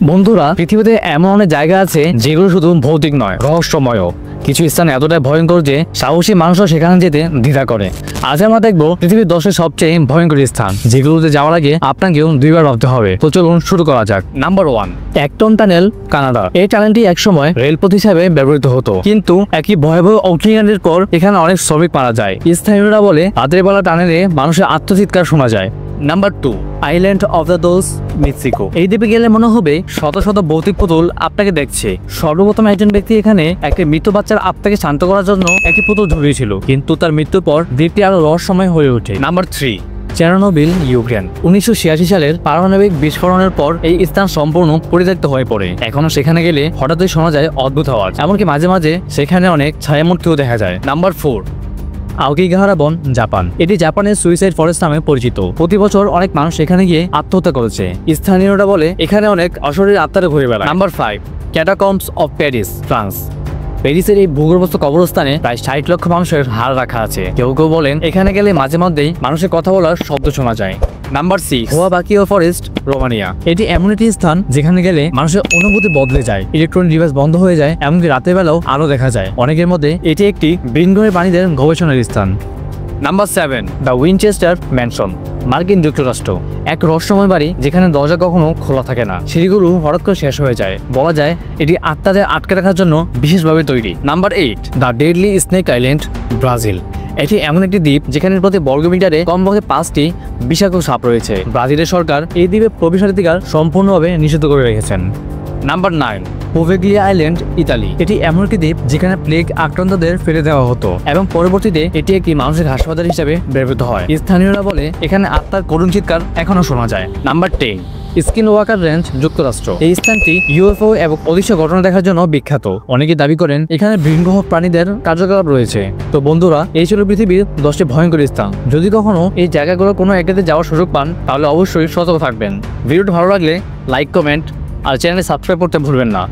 বন্ধুরা, পৃথিবীতে এমন অনেক জায়গা আছে যেগুলো শুধু ভৌতিক নয়, রহস্যময়। কিছু স্থান এতটাই ভয়ঙ্কর যে সাহসী মানুষরা সেখানে যেতে দ্বিধা করে। আজ আমরা দেখবো পৃথিবীর 10 সবচেয়ে ভয়ঙ্কর স্থান, যেগুলোতে যাওয়ার আগে আপনাকেও দুইবার ভাবতে হবে। তো চলুন শুরু করা যাক। নাম্বার 1, একটন টানেল, কানাডা। এই টানেলটি একসময় রেলপথ হিসাবে ব্যবহৃত হতো, কিন্তু একই ভয়াবহ অগ্নিকাণ্ডের পর এখানে অনেক শ্রমিক মারা যায়। স্থানীয়রা বলে রাতের বেলা টানেলে মানুষের আত্মচিৎকার শোনা যায়। Number 2, island of the dolls, Mexico. এই দ্বীপে গেলে মনে হবে শত শত ভৌতিক পুতুল আপনাকে দেখছে। সর্বপ্রথম একজন ব্যক্তি এখানে একটি মৃত বাচ্চার আত্মাকে শান্ত করার জন্য একটি পুতুল ঝুলিয়েছিল, কিন্তু তার মৃত্যুর পর দ্বীপটি আরো রহস্যময় হয়ে ওঠে। Number 3, Chernobyl, Ukraine. 1986 সালের পারমাণবিক বিস্ফোরণের পর এই স্থান সম্পূর্ণ পরিত্যক্ত হয়ে পড়ে। এখনো সেখানে গেলে হঠাৎই শোনা যায় অদ্ভুত আওয়াজ, এমনকি মাঝে মাঝে সেখানে অনেক ছায়ামূর্তিও দেখা যায়। নাম্বার 4, আওকিগাহারা বন, জাপান। এটি জাপানের সুইসাইড ফরেস্ট নামে পরিচিত। প্রতি বছর অনেক মানুষ এখানে গিয়ে আত্মহত্যা করেছে। স্থানীয়রা বলে এখানে অনেক অশরীর আত্মারা ঘুরে বেড়ায়। Number 5, catacombs of Paris, France. প্যারিসের এই ভূগর্ভস্থ কবরস্থানে প্রায় 60 লক্ষ মানুষের হাড় রাখা আছে। কেউ কেউ বলেন এখানে গেলে মাঝে মধ্যেই মানুষের কথা বলার শব্দ শোনা যায়। Number 6, Hoia Baciu forest, Romania. এটি এমন একটি স্থান যেখানে গেলে মানুষের অনুভূতি বদলে যায়। ইলেকট্রনিক ডিভাইস বন্ধ হয়ে যায়, এমনকি রাতের বেলাও আলো দেখা যায়। অনেকের মধ্যে এটি একটি ভিনগ্রহী প্রাণীদের গবেষণার স্থান। নাম্বার 7, দ্য উইনচেস্টার ম্যানশন, মার্কিন যুক্তরাষ্ট্র। এক রহস্যময় বাড়ি যেখানে দরজা কখনো খোলা থাকে না, সিঁড়িগুলো হঠাৎ করে শেষ হয়ে যায়। বলা যায় এটি আত্মাদের আটকে রাখার জন্য বিশেষভাবে তৈরি। Number 8, the deadly snake island, Brazil. এটি এমন একটি দ্বীপ যেখানে প্রতি বর্গমিটারে কমপক্ষে 5টি বিষাক্ত সাপ রয়েছে। ব্রাজিলের সরকার এই দ্বীপে প্রবেশাধিকার সম্পূর্ণভাবে নিষিদ্ধ করে রেখেছেন। Number 9, Poveglia island, Italy. এটি এমন একটি দ্বীপ যেখানে প্লেগ আক্রান্তদের ফেলে দেওয়া হতো এবং পরবর্তীতে এটি একটি মানসিক হাসপাতাল হিসেবে ব্যবহৃত হয়। স্থানীয়রা বলে এখানে আত্মার করুণ চিৎকার এখনো শোনা যায়। নাম্বার 10, স্কিন ওয়াকার রেঞ্জ, যুক্তরাষ্ট্র। এই স্থানটি ইউএফও এবং অদৃশ্য ঘটনা দেখার জন্য বিখ্যাত। অনেকে দাবি করেন এখানে ভিনগ্রহ প্রাণীদের কার্যকলাপ রয়েছে। তো বন্ধুরা, এই ছিল পৃথিবীর 10টি ভয়ঙ্কর স্থান। যদি কখনো এই জায়গাগুলো কোনো একটাতে যাওয়ার সুযোগ পান, তাহলে অবশ্যই সতর্ক থাকবেন। ভিডিওটি ভালো লাগলে লাইক, কমেন্ট আর চ্যানেলে সাবস্ক্রাইব করতে ভুলবেন না।